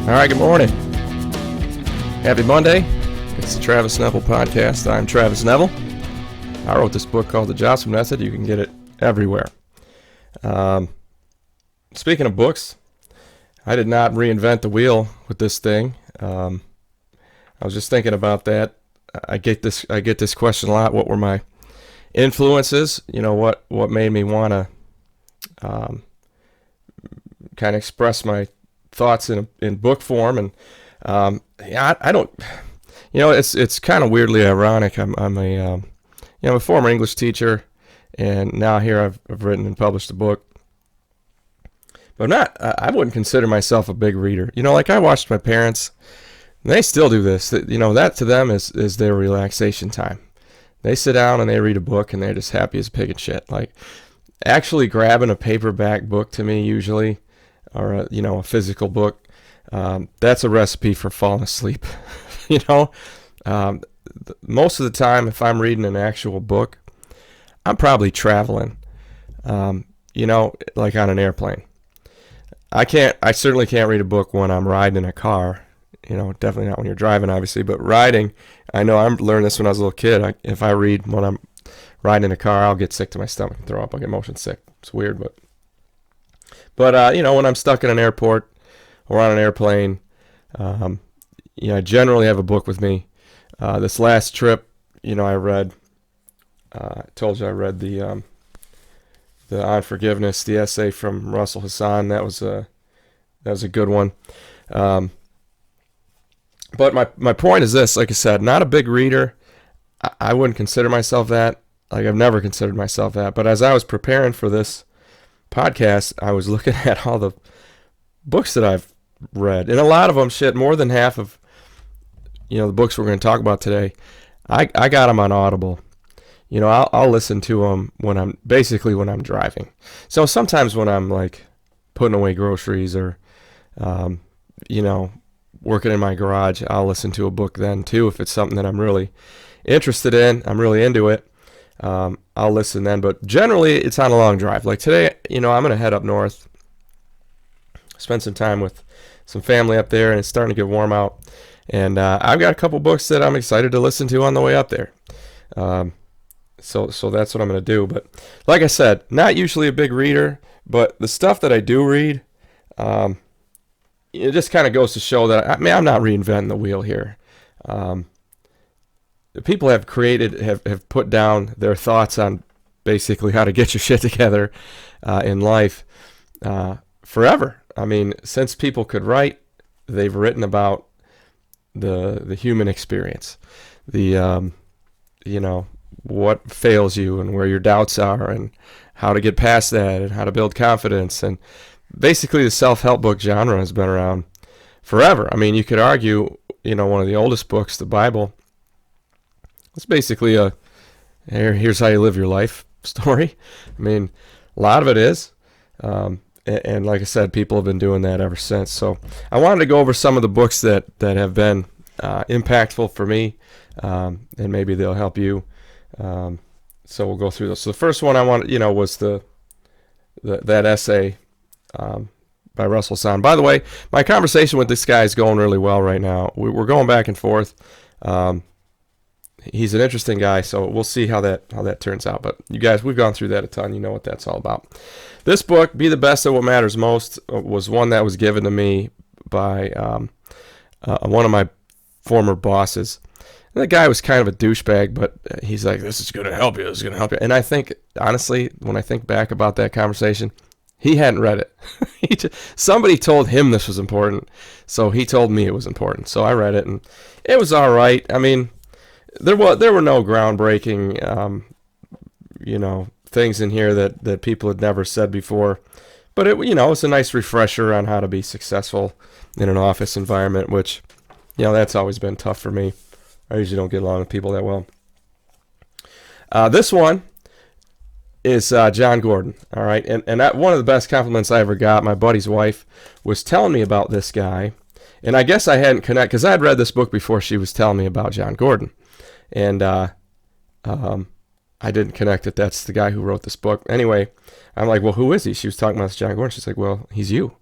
All right, good morning. Happy Monday. It's the Travis Neville Podcast. I'm Travis Neville. I wrote this book called The Johnson Method. You can get it everywhere. Speaking of books, I did not reinvent the wheel with this thing. I was just thinking about that. I get this question a lot. What were my influences? You know, what made me want to kind of express my thoughts in book form, and I don't, it's kind of weirdly ironic. I'm a former English teacher, and now here I've written and published a book, but I wouldn't consider myself a big reader. Like I watched my parents, and they still do this. That to them is their relaxation time. They sit down and they read a book, and they're just happy as a pig in shit. Like actually grabbing a paperback book to me usually, or a physical book, that's a recipe for falling asleep. Most of the time, if I'm reading an actual book, I'm probably traveling, like on an airplane. I certainly can't read a book when I'm riding in a car, definitely not when you're driving, obviously, but riding, I know I learned this when I was a little kid. If I read when I'm riding in a car, I'll get sick to my stomach and throw up. I'll get motion sick. It's weird, but when I'm stuck in an airport or on an airplane, I generally have a book with me. This last trip, I read, I told you I read the On Forgiveness, the essay from Russell Hassan. That was a good one. But my point is this, like I said, not a big reader. I wouldn't consider myself that. Like I've never considered myself that. But as I was preparing for this podcast, I was looking at all the books that I've read, and a lot of them, more than half of the books we're going to talk about today, I got them on Audible. I'll listen to them when I'm driving. So sometimes when I'm like putting away groceries or working in my garage, I'll listen to a book then too if it's something that I'm really interested in, I'm really into it. I'll listen then, but generally it's on a long drive. Like today, I'm going to head up north, spend some time with some family up there, and it's starting to get warm out. And I've got a couple books that I'm excited to listen to on the way up there. So that's what I'm going to do. But like I said, not usually a big reader, but the stuff that I do read, it just kind of goes to show that I'm not reinventing the wheel here. People have put down their thoughts on basically how to get your shit together in life forever. I mean, since people could write, they've written about the human experience, what fails you and where your doubts are and how to get past that and how to build confidence. And basically the self-help book genre has been around forever. I mean, you could argue, one of the oldest books, the Bible, it's basically here's how you live your life story. I mean, a lot of it is. And like I said, people have been doing that ever since. So I wanted to go over some of the books that have been impactful for me, and maybe they'll help you. So we'll go through those. So the first one I wanted, was that essay by Russell Hassan. By the way, my conversation with this guy is going really well right now. We're going back and forth. He's an interesting guy, so we'll see how that turns out. But you guys, we've gone through that a ton. You know what that's all about. This book, Be the Best at What Matters Most, was one that was given to me by one of my former bosses. And the guy was kind of a douchebag, but he's like, this is going to help you. This is going to help you. And I think, honestly, when I think back about that conversation, he hadn't read it. Somebody told him this was important, so he told me it was important. So I read it, and it was all right. I mean, there were no groundbreaking, things in here that people had never said before. But it's a nice refresher on how to be successful in an office environment, which, that's always been tough for me. I usually don't get along with people that well. This one is John Gordon, all right? And that, one of the best compliments I ever got, my buddy's wife was telling me about this guy. And I guess I hadn't connected, because I had read this book before she was telling me about John Gordon. And I didn't connect that that's the guy who wrote this book. Anyway, I'm like, well, who is he? She was talking about this John Gordon. She's like, well, he's you.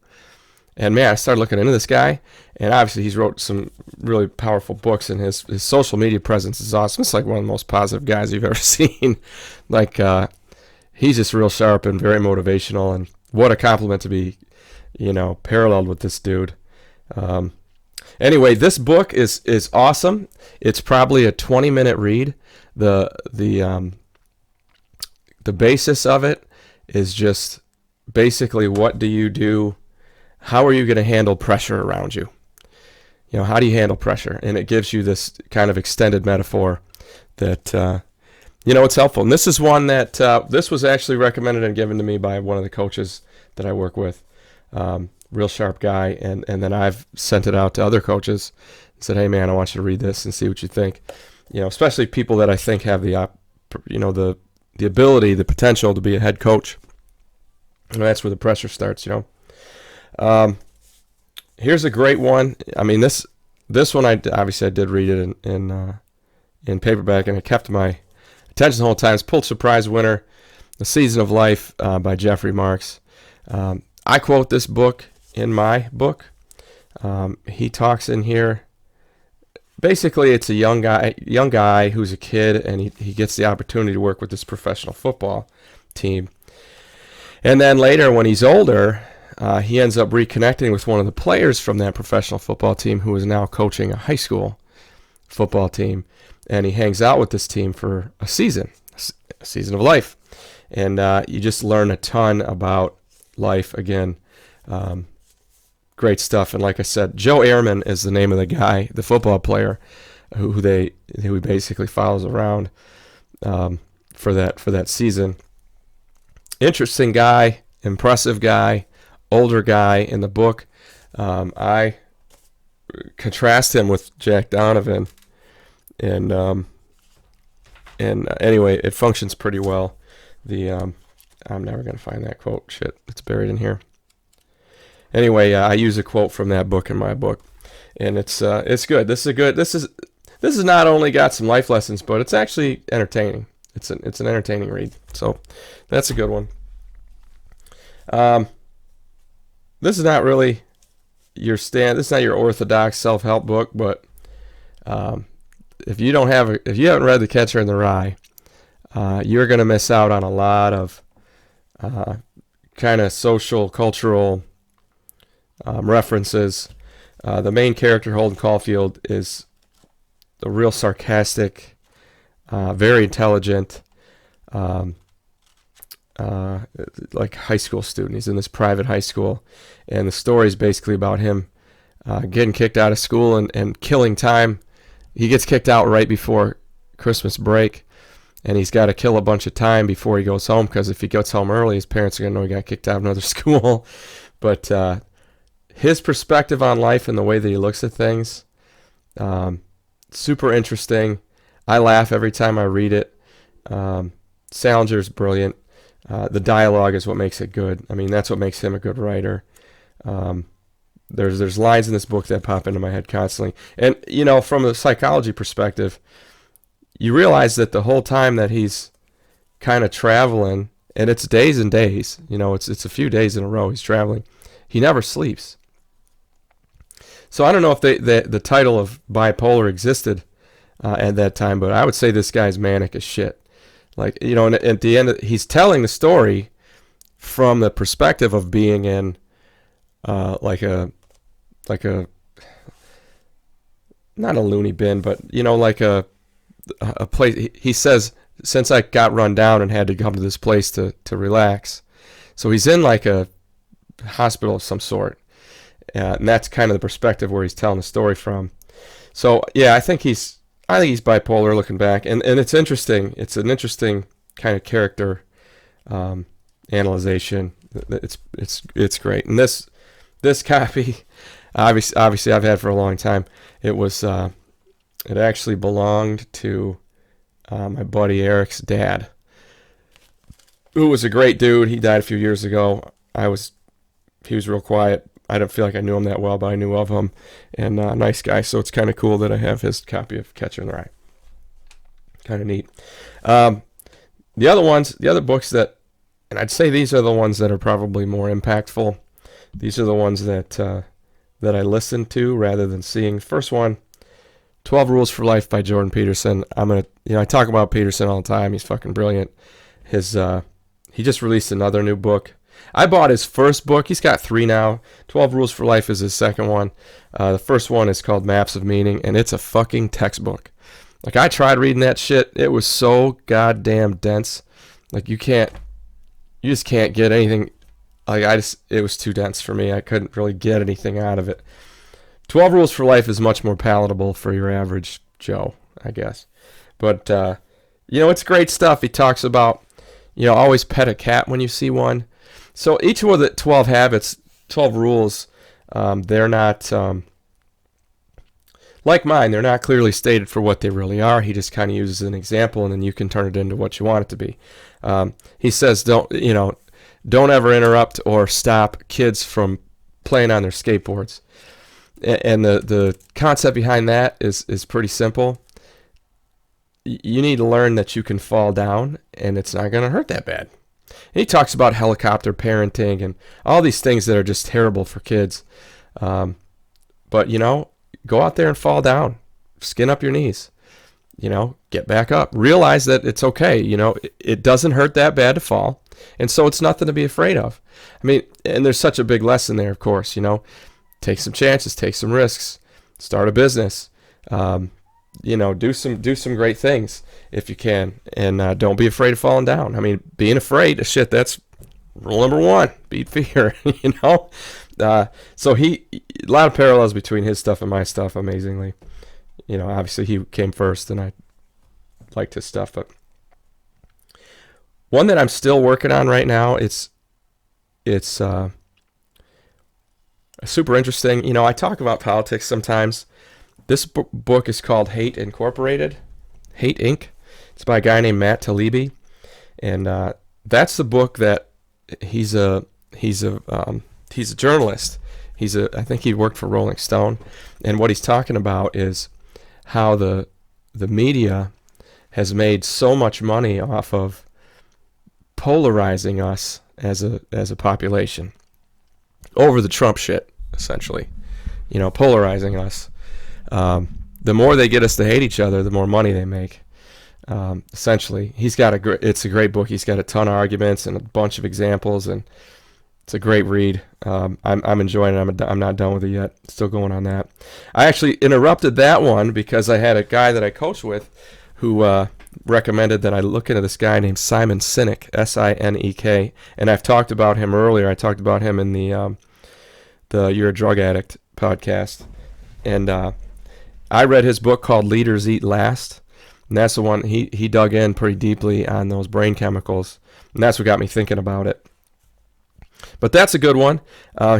And man, I started looking into this guy, and obviously he's wrote some really powerful books, and his social media presence is awesome. It's like one of the most positive guys you've ever seen. Like he's just real sharp and very motivational, and what a compliment to be, paralleled with this dude. Anyway, this book is awesome. It's probably a 20-minute read. The basis of it is just basically, what do you do? How are you going to handle pressure around you? How do you handle pressure? And it gives you this kind of extended metaphor that, it's helpful. And this is one that, this was actually recommended and given to me by one of the coaches that I work with. Real sharp guy. And then I've sent it out to other coaches and said, hey man, I want you to read this and see what you think. Especially people that I think have the ability, the potential to be a head coach. And that's where the pressure starts, Here's a great one. I mean, this one I did read it in paperback, and it kept my attention the whole time. It's Pulitzer Prize winner, The Season of Life by Jeffrey Marks. I quote this book in my book. He talks in here. Basically, it's a young guy who's a kid, and he gets the opportunity to work with this professional football team. And then later, when he's older, he ends up reconnecting with one of the players from that professional football team who is now coaching a high school football team. And he hangs out with this team for a season of life. And you just learn a ton about life again. Great stuff. And like I said, Joe Ehrman is the name of the guy, the football player, who he basically follows around for that season. Interesting guy, impressive guy, older guy in the book. I contrast him with Jack Donovan, and anyway, it functions pretty well. I'm never gonna find that quote. Shit, it's buried in here. Anyway, I use a quote from that book in my book, and it's good. This is not only got some life lessons, but it's actually entertaining. It's an entertaining read. So that's a good one. This is not really this is not your orthodox self-help book, but if you haven't read The Catcher in the Rye, you're going to miss out on a lot of kind of social, cultural references. The main character, Holden Caulfield, is a real sarcastic, very intelligent, like high school student. He's in this private high school, and the story is basically about him getting kicked out of school and killing time. He gets kicked out right before Christmas break, and he's got to kill a bunch of time before he goes home, because if he gets home early, his parents are going to know he got kicked out of another school. But his perspective on life and the way that he looks at things, super interesting. I laugh every time I read it. Salinger's brilliant. The dialogue is what makes it good. I mean, that's what makes him a good writer. There's lines in this book that pop into my head constantly. And, from a psychology perspective, you realize that the whole time that he's kind of traveling, and it's days and days, it's a few days in a row he's traveling, he never sleeps. So I don't know if the title of bipolar existed at that time, but I would say this guy's manic as shit. Like, and at the end, he's telling the story from the perspective of being in like a not a loony bin, but like a place. He says, since I got run down and had to come to this place to relax, so he's in like a hospital of some sort, and that's kind of the perspective where he's telling the story from. So yeah, I think he's bipolar looking back, and it's interesting. It's an interesting kind of character analyzation. It's great. And this copy, obviously I've had for a long time. It actually belonged to my buddy Eric's dad, who was a great dude. He died a few years ago. He was real quiet. I don't feel like I knew him that well, but I knew of him, and nice guy. So it's kind of cool that I have his copy of Catcher in the Rye. Kind of neat. The other books that, and I'd say these are the ones that are probably more impactful, These are the ones that I listen to rather than seeing. First one, 12 Rules for Life by Jordan Peterson. I talk about Peterson all the time. He's fucking brilliant. He just released another new book. I bought his first book. He's got 3 now. 12 Rules for Life is his second one. The first one is called Maps of Meaning, and it's a fucking textbook. Like, I tried reading that shit. It was so goddamn dense. Like, you just can't get anything. Like, it was too dense for me. I couldn't really get anything out of it. 12 Rules for Life is much more palatable for your average Joe, I guess. But, it's great stuff. He talks about, always pet a cat when you see one. So each of the 12 habits, 12 rules, they're not, like mine, they're not clearly stated for what they really are. He just kind of uses an example, and then you can turn it into what you want it to be. He says, don't ever interrupt or stop kids from playing on their skateboards. And the concept behind that is pretty simple. You need to learn that you can fall down, and it's not going to hurt that bad. And he talks about helicopter parenting and all these things that are just terrible for kids. But, go out there and fall down. Skin up your knees. Get back up. Realize that it's okay. It doesn't hurt that bad to fall. And so it's nothing to be afraid of. I mean, and there's such a big lesson there, of course. Take some chances, take some risks, start a business. Do some great things if you can, and don't be afraid of falling down. I mean, being afraid of shit, that's rule number 1. Beat fear. So a lot of parallels between his stuff and my stuff. Amazingly, obviously he came first, and I liked his stuff. But one that I'm still working on right now, it's super interesting. I talk about politics sometimes. This book is called Hate Incorporated, Hate Inc. It's by a guy named Matt Taibbi, and that's the book that he's a journalist. I think he worked for Rolling Stone, and what he's talking about is how the media has made so much money off of polarizing us as a population over the Trump shit, essentially. Polarizing us. The more they get us to hate each other, the more money they make. Essentially, it's a great book. He's got a ton of arguments and a bunch of examples, and it's a great read. I'm enjoying it. I'm not done with it yet. Still going on that. I actually interrupted that one because I had a guy that I coach with who recommended that I look into this guy named Simon Sinek, Sinek, and I've talked about him earlier. I talked about him in the You're a Drug Addict podcast, and I read his book called Leaders Eat Last, and that's the one he dug in pretty deeply on those brain chemicals, and that's what got me thinking about it. But that's a good one.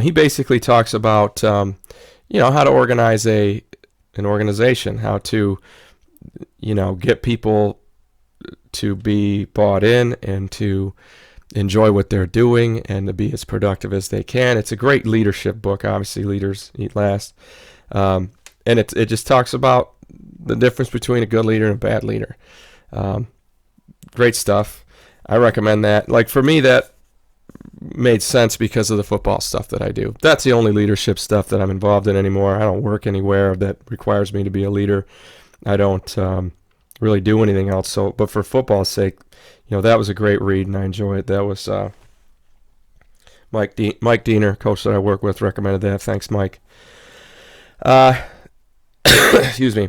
He basically talks about how to organize an organization, how to get people to be bought in and to enjoy what they're doing and to be as productive as they can. It's a great leadership book. Obviously, Leaders Eat Last. And it just talks about the difference between a good leader and a bad leader. Great stuff. I recommend that. Like, for me, that made sense because of the football stuff that I do. That's the only leadership stuff that I'm involved in anymore. I don't work anywhere that requires me to be a leader. I don't really do anything else. So, but for football's sake, that was a great read, and I enjoy it. That was Mike Diener, coach that I work with, recommended that. Thanks, Mike. Excuse me.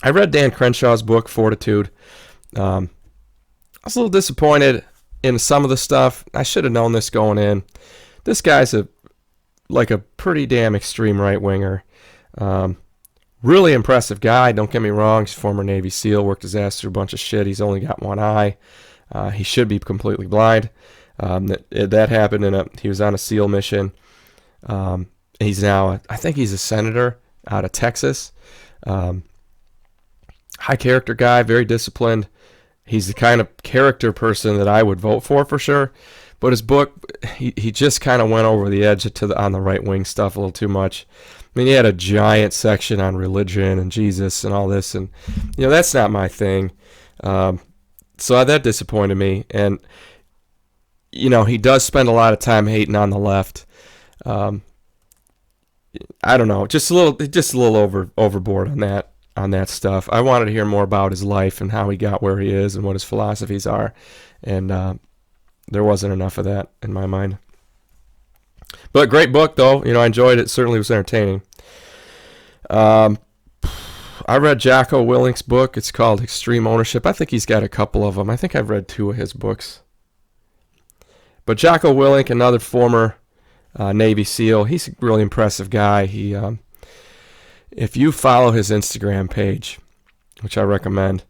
I read Dan Crenshaw's book, Fortitude. I was a little disappointed in some of the stuff. I should have known this going in. This guy's a pretty damn extreme right-winger. Really impressive guy, don't get me wrong. He's a former Navy SEAL, worked his ass through a bunch of shit. He's only got one eye. He should be completely blind. That happened, he was on a SEAL mission. He's now, I think he's a senator out of Texas. High character guy, very disciplined. He's the kind of character person that I would vote for sure. But his book, he just kind of went over the edge on the right wing stuff a little too much. I mean, he had a giant section on religion and Jesus and all this, and that's not my thing. So that disappointed me. And he does spend a lot of time hating on the left. I don't know, just a little overboard on that stuff. I wanted to hear more about his life and how he got where he is and what his philosophies are, and there wasn't enough of that in my mind. But great book, though. I enjoyed it. Certainly was entertaining. I read Jocko Willink's book. It's called Extreme Ownership. I think he's got a couple of them. I think I've read 2 of his books. But Jocko Willink, another former Navy SEAL, he's a really impressive guy. If you follow his Instagram page, which I recommend,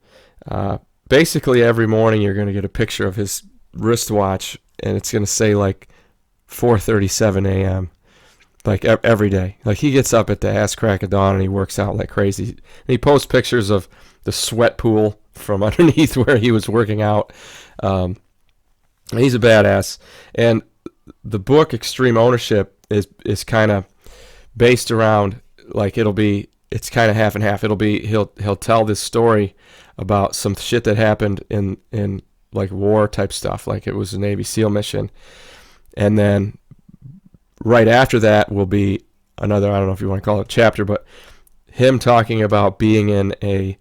basically every morning you're going to get a picture of his wristwatch, and it's going to say like 4:37 a.m. like every day. Like he gets up at the ass crack of dawn and he works out like crazy. And he posts pictures of the sweat pool from underneath where he was working out. He's a badass. And the book Extreme Ownership is kind of based around, like, it's kind of half and half. He'll tell this story about some shit that happened in like war type stuff, like it was a Navy SEAL mission. And then right after that will be another, I don't know if you want to call it a chapter, but him talking about being in a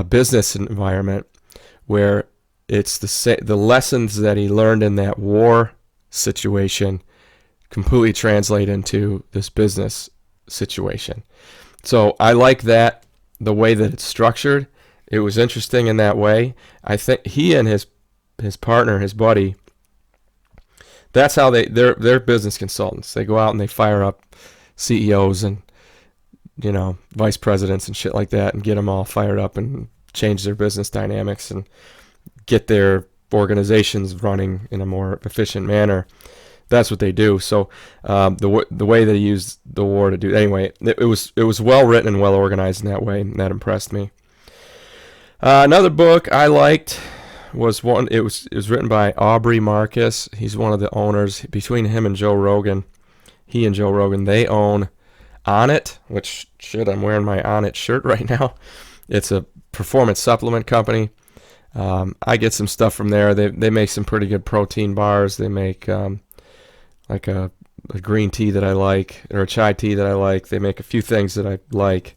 business environment where it's the lessons that he learned in that war situation completely translate into this business situation. So I like that, the way that it's structured. It was interesting in that way. I think he and his partner, his buddy, that's how they're business consultants. They go out and they fire up CEOs and vice presidents and shit like that and get them all fired up and change their business dynamics and get their organizations running in a more efficient manner. That's what they do. So the way they used the war to do anyway, it was well written and well organized in that way, and that impressed me. Another book I liked was one. It was written by Aubrey Marcus. He's one of the owners. Between him and Joe Rogan, he and Joe Rogan, they own Onnit, which I'm wearing my Onnit shirt right now. It's a performance supplement company. I get some stuff from there. They make some pretty good protein bars. They make like a green tea that I like, or a chai tea that I like. They make a few things that I like,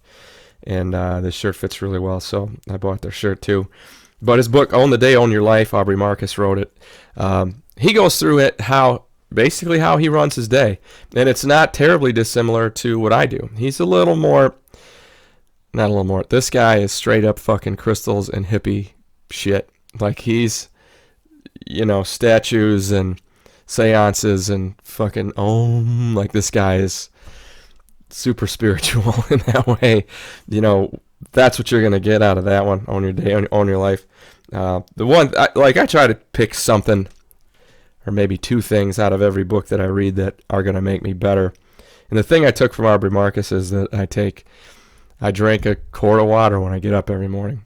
and this shirt fits really well, so I bought their shirt too. But his book, Own the Day, Own Your Life, Aubrey Marcus wrote it. He goes through it, basically how he runs his day, and it's not terribly dissimilar to what I do. He's not a little more. This guy is straight up fucking crystals and hippie shit. Like he's, statues and seances and fucking like this guy is super spiritual in that way. That's what you're gonna get out of that one. Own your day, own your life. The one I try to pick something, or maybe 2 things out of every book that I read that are gonna make me better. And the thing I took from Aubrey Marcus is that I drink a quart of water when I get up every morning.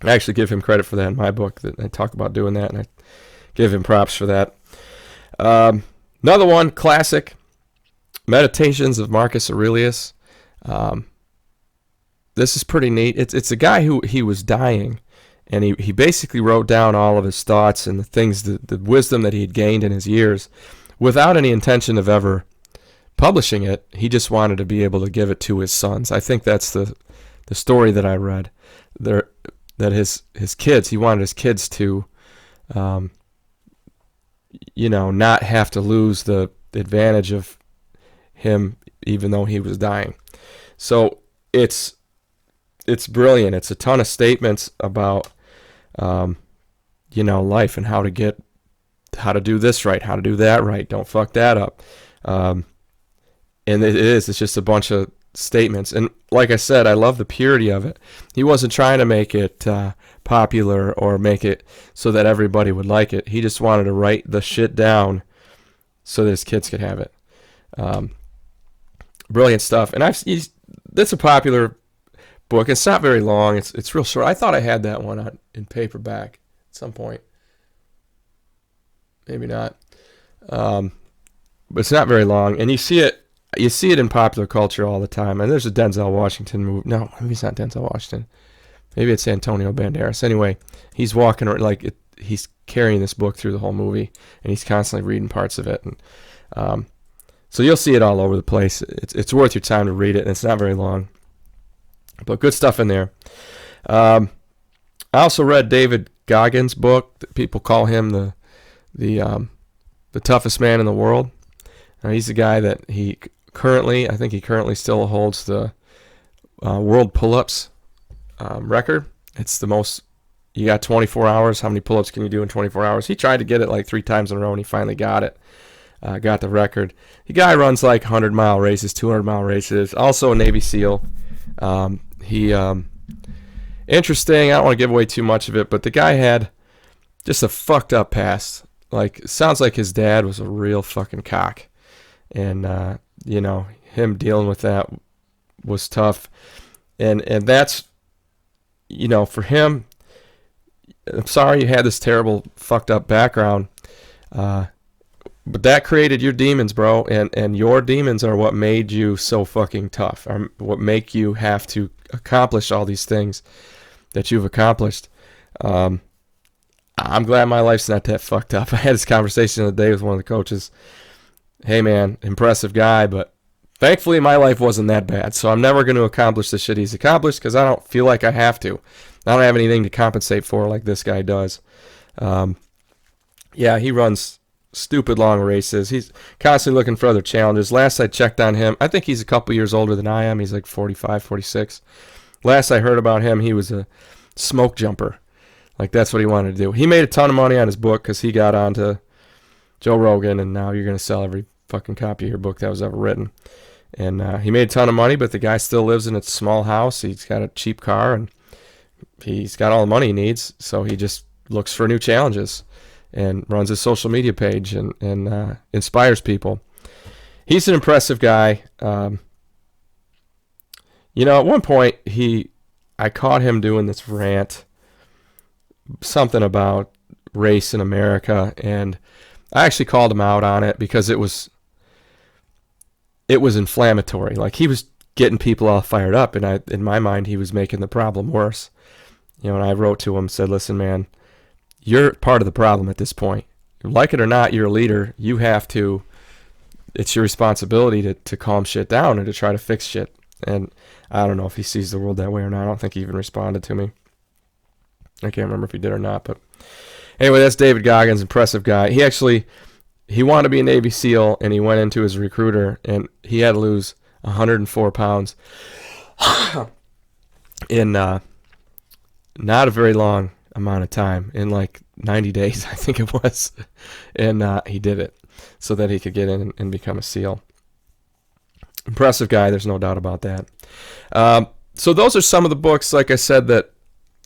I actually give him credit for that in my book, that I talk about doing that, and I give him props for that. Another one, classic, Meditations of Marcus Aurelius. This is pretty neat. It's a guy who he was dying, and he basically wrote down all of his thoughts and the things, the wisdom that he had gained in his years, without any intention of ever publishing it. He just wanted to be able to give it to his sons. I think that's the story that I read there, that his kids, he wanted his kids to not have to lose the advantage of him, even though he was dying. So it's brilliant. It's a ton of statements about life and how to do this right, how to do that right, don't fuck that up. And it's just a bunch of statements. And like I said, I love the purity of it. He wasn't trying to make it popular or make it so that everybody would like it. He just wanted to write the shit down so that his kids could have it. Brilliant stuff. And that's a popular book. It's not very long. It's real short. I thought I had that one in paperback at some point. Maybe not. But it's not very long. And you see it in popular culture all the time. And there's a Denzel Washington movie. No, maybe it's not Denzel Washington. Maybe it's Antonio Banderas. Anyway, he's walking around he's carrying this book through the whole movie, and he's constantly reading parts of it. And So you'll see it all over the place. It's worth your time to read it, and it's not very long. But good stuff in there. I also read David Goggins' book. People call him the toughest man in the world. He's the guy that I think he currently still holds the world pull-ups record. It's the most. You got 24 hours. How many pull-ups can you do in 24 hours? He tried to get it like 3 times in a row, and he finally got it. Got the record. The guy runs like 100-mile races, 200-mile races. Also a Navy SEAL. Interesting. I don't want to give away too much of it, but the guy had just a fucked up past. Like, it sounds like his dad was a real fucking cock, and him dealing with that was tough, and that's, for him. I'm sorry you had this terrible fucked up background, but that created your demons, bro, and your demons are what made you so fucking tough, or what make you have to accomplish all these things that you've accomplished. I'm glad my life's not that fucked up. I had this conversation the other day with one of the coaches. Hey, man, impressive guy, but thankfully my life wasn't that bad, so I'm never going to accomplish the shit he's accomplished because I don't feel like I have to. I don't have anything to compensate for like this guy does. He runs stupid long races. He's constantly looking for other challenges. Last I checked on him, I think he's a couple years older than I am. He's like 45, 46. Last I heard about him, he was a smoke jumper. Like, that's what he wanted to do. He made a ton of money on his book because he got onto Joe Rogan, and now you're going to sell every fucking copy of your book that was ever written. And he made a ton of money, but the guy still lives in a small house. He's got a cheap car, and he's got all the money he needs, so he just looks for new challenges and runs a social media page and inspires people. He's an impressive guy. At one point, I caught him doing this rant, something about race in America, and I actually called him out on it because it was inflammatory. Like, he was getting people all fired up, and in my mind, he was making the problem worse. And I wrote to him, said, listen, man, you're part of the problem at this point. Like it or not, you're a leader. You have to, it's your responsibility to calm shit down and to try to fix shit. And I don't know if he sees the world that way or not. I don't think he even responded to me. I can't remember if he did or not. But anyway, that's David Goggins, impressive guy. He wanted to be a Navy SEAL, and he went into his recruiter, and he had to lose 104 pounds in not a very long amount of time, in like 90 days, I think it was. And he did it so that he could get in and become a SEAL. Impressive guy, there's no doubt about that. So those are some of the books, like I said, that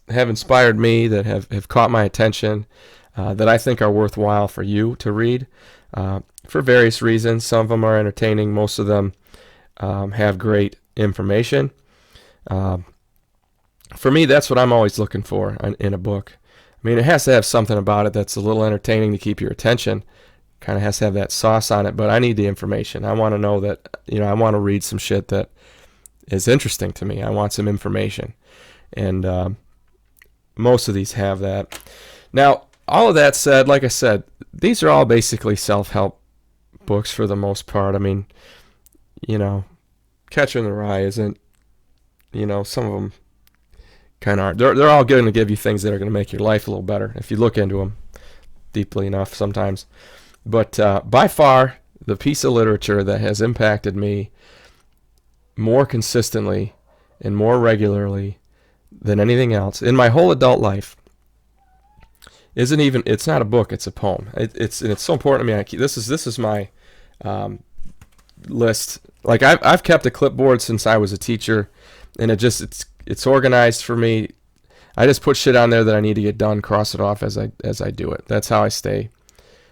have inspired me, that have caught my attention, that I think are worthwhile for you to read for various reasons. Some of them are entertaining. Most of them have great information. For me, that's what I'm always looking for in a book. I mean, it has to have something about it that's a little entertaining to keep your attention. Kind of has to have that sauce on it, but I need the information. I want to know that, I want to read some shit that is interesting to me. I want some information. And most of these have that. Now, all of that said, like I said, these are all basically self-help books for the most part. I mean, Catcher in the Rye isn't, some of them kind of are. They're all going to give you things that are going to make your life a little better if you look into them deeply enough sometimes. But by far, the piece of literature that has impacted me more consistently and more regularly than anything else in my whole adult life it's not a book, it's a poem. It's so important to me. This is my list. Like, I've kept a clipboard since I was a teacher, and it's organized for me. I just put shit on there that I need to get done, cross it off as I do it. That's how I stay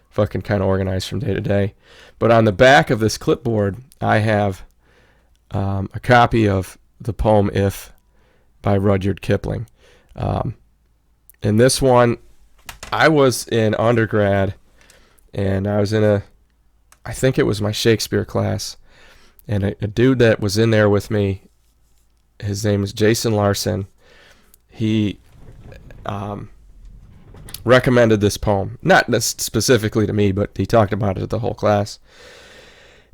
fucking kind of organized from day to day. But on the back of this clipboard, I have a copy of the poem "If" by Rudyard Kipling. And this one, I was in undergrad, and I was in I think it was my Shakespeare class, and a dude that was in there with me, his name was Jason Larson. He recommended this poem, not specifically to me, but he talked about it to the whole class.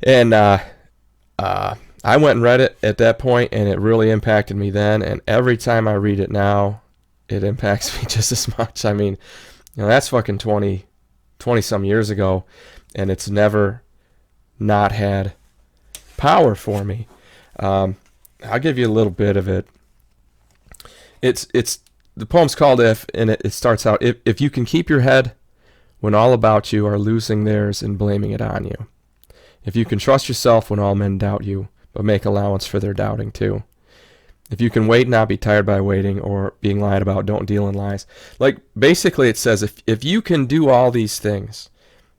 And I went and read it at that point, and it really impacted me then. And every time I read it now, it impacts me just as much. I mean, that's fucking 20 some years ago, and it's never not had power for me. I'll give you a little bit of it. It's the poem's called If, and it starts out, if you can keep your head when all about you are losing theirs and blaming it on you. If you can trust yourself when all men doubt you, but make allowance for their doubting too. If you can wait and not be tired by waiting or being lied about, don't deal in lies. Like, basically it says, if you can do all these things,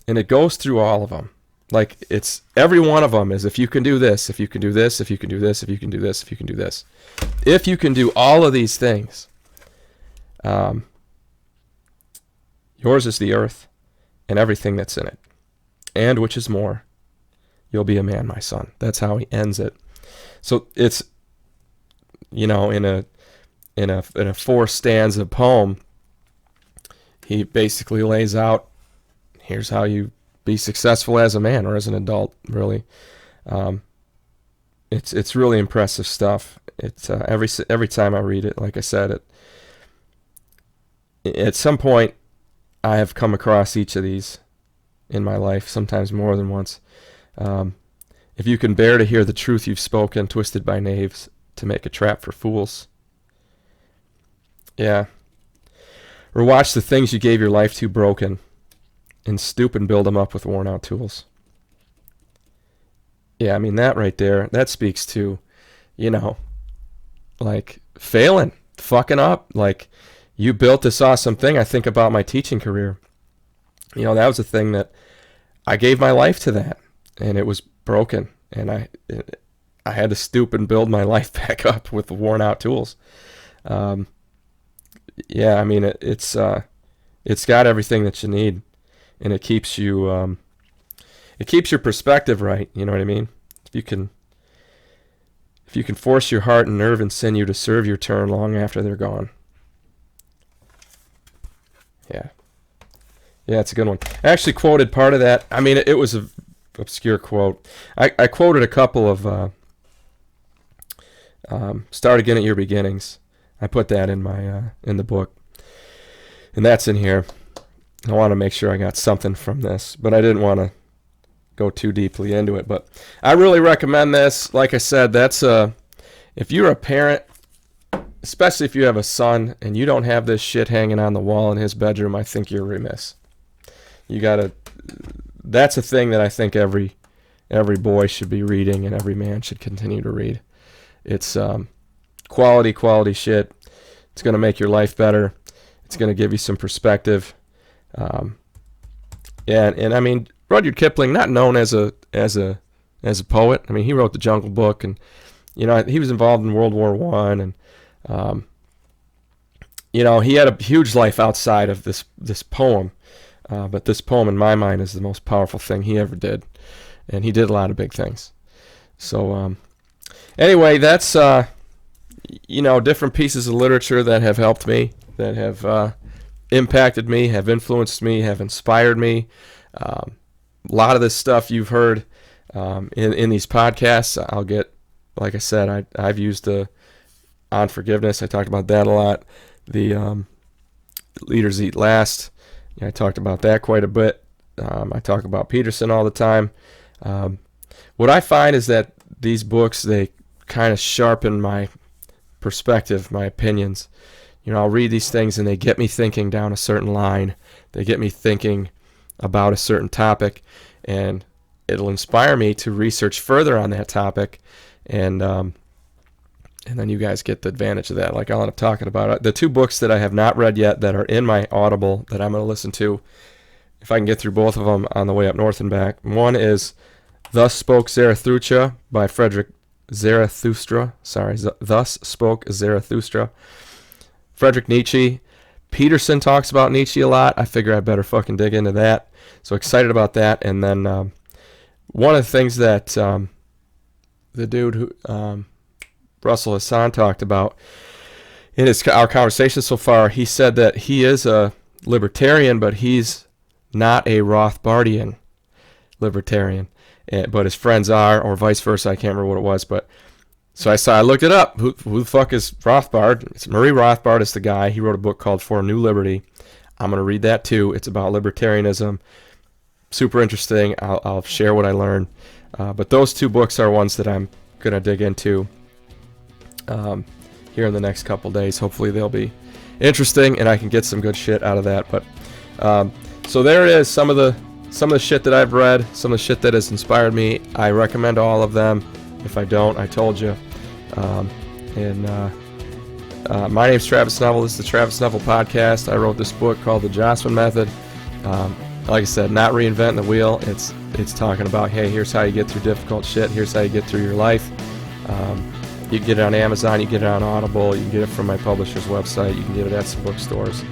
and it goes through all of them, like, it's every one of them is, if you can do this, if you can do this, if you can do this, if you can do this, if you can do this. If you can do all of these things, yours is the earth and everything that's in it, and which is more, you'll be a man, my son. That's how he ends it. So it's, in a 4 stanza poem, he basically lays out, here's how you be successful as a man or as an adult, really. It's really impressive stuff. It's every time I read it, like I said, at some point I have come across each of these in my life, sometimes more than once. If you can bear to hear the truth you've spoken, twisted by knaves to make a trap for fools. Yeah. Or watch the things you gave your life to broken and stoop and build them up with worn out tools. Yeah, I mean, that right there, that speaks to, like, failing, fucking up. Like, you built this awesome thing. I think about my teaching career. That was a thing that I gave my life to that, and it was broken, and I had to stoop and build my life back up with the worn out tools. Yeah, I mean, it's got everything that you need, and it keeps you it keeps your perspective right. You know what I mean? If you can force your heart and nerve and sinew to serve your turn long after they're gone. Yeah, it's a good one. I actually quoted part of that. I mean, it was a obscure quote. I quoted a couple of start again at your beginnings. I put that in my in the book, and that's in here. I want to make sure I got something from this, but I didn't want to go too deeply into it. But I really recommend this. Like I said, that's if you're a parent, especially if you have a son and you don't have this shit hanging on the wall in his bedroom, I think you're remiss. You gotta. That's a thing that I think every boy should be reading and every man should continue to read. It's quality shit. It's gonna make your life better. It's gonna give you some perspective. And I mean, Rudyard Kipling, not known as a poet. I mean, he wrote the Jungle Book, and he was involved in World War I, and he had a huge life outside of this poem. But this poem, in my mind, is the most powerful thing he ever did, and he did a lot of big things. So anyway, that's different pieces of literature that have helped me, that have impacted me, have influenced me, have inspired me. A lot of this stuff you've heard in these podcasts. I'll get, like I said, I've used on forgiveness. I talked about that a lot. The Leaders Eat Last. I talked about that quite a bit. I talk about Peterson all the time. What I find is that these books, they kind of sharpen my perspective, my opinions. I'll read these things and they get me thinking down a certain line. They get me thinking about a certain topic, and it'll inspire me to research further on that topic, and then you guys get the advantage of that. Like I'll end up talking about it. The 2 books that I have not read yet that are in my Audible that I'm going to listen to, if I can get through both of them on the way up north and back. One is Thus Spoke Zarathustra by Frederick Zarathustra. Thus Spoke Zarathustra. Friedrich Nietzsche. Peterson talks about Nietzsche a lot. I figure I better fucking dig into that. So excited about that. And then one of the things that the dude who Russell Hassan talked about in our conversation so far, he said that he is a libertarian, but he's not a Rothbardian libertarian. but his friends are, or vice versa. I can't remember what it was, but so I looked it up. Who the fuck is Rothbard? It's Murray Rothbard is the guy. He wrote a book called For a New Liberty. I'm going to read that too. It's about libertarianism. Super interesting. I'll share what I learned. But those two books are ones that I'm going to dig into here in the next couple days. Hopefully they'll be interesting and I can get some good shit out of that. But so there it is. Some of the shit that I've read, some of the shit that has inspired me. I recommend all of them. If I don't, I told you. My name's Travis Neville. This is the Travis Neville Podcast. I wrote this book called The Johnson Method. Like I said, not reinventing the wheel. It's talking about, hey, here's how you get through difficult shit. Here's how you get through your life. You can get it on Amazon. You can get it on Audible. You can get it from my publisher's website. You can get it at some bookstores.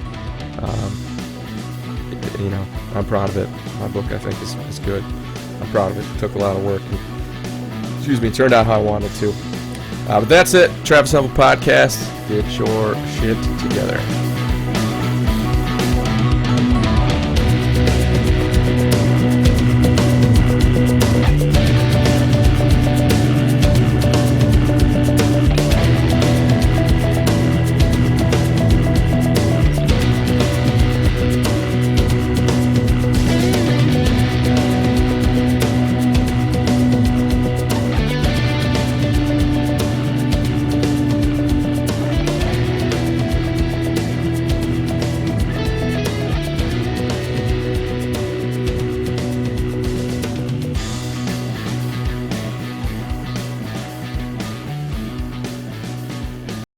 I'm proud of it. My book, I think, is good. I'm proud of it. It took a lot of work. It turned out how I wanted to. But that's it. Travis Neville Podcast. Get your shit together.